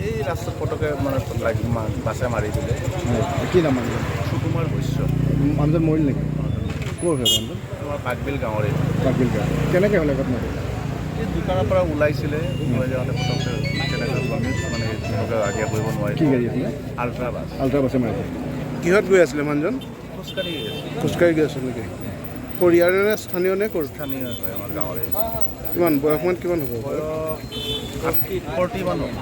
এই ৰাস্তাত পটকে মানে বাছে মাৰি দিলে। কি নাম মানুহ? সুকুমাৰ বৈশ্য। মানুহজন মৰিল নেকি? ক'ৰ হয় মানুহজন? তোমাৰ পাকবিল গাঁৱৰে। পাকবিল গাঁও। কেনেকৈ হ'লে ঘটনাটো? এই দোকানৰ পৰা ওলাইছিলে, ওলাই যাওঁতে পটককে কেনেকৈ মানে তেনেকৈ আগিয়া কৰিব নোৱাৰিলে। কি গাড়ী আছিলে? Ultra bus. আল্ট্ৰা বাছে মাৰিলে। কিহত গৈ আছিলে মানুহজন? খোজকাঢ়ি গৈ আছিল নেকি? পৰিয়ালে নে স্থানীয় নে ক'ৰ? স্থানীয় হয় আমাৰ গাঁৱৰে। কিমান বয়সমান কিমান হ'ব? বয়স 40 মান হ'ব।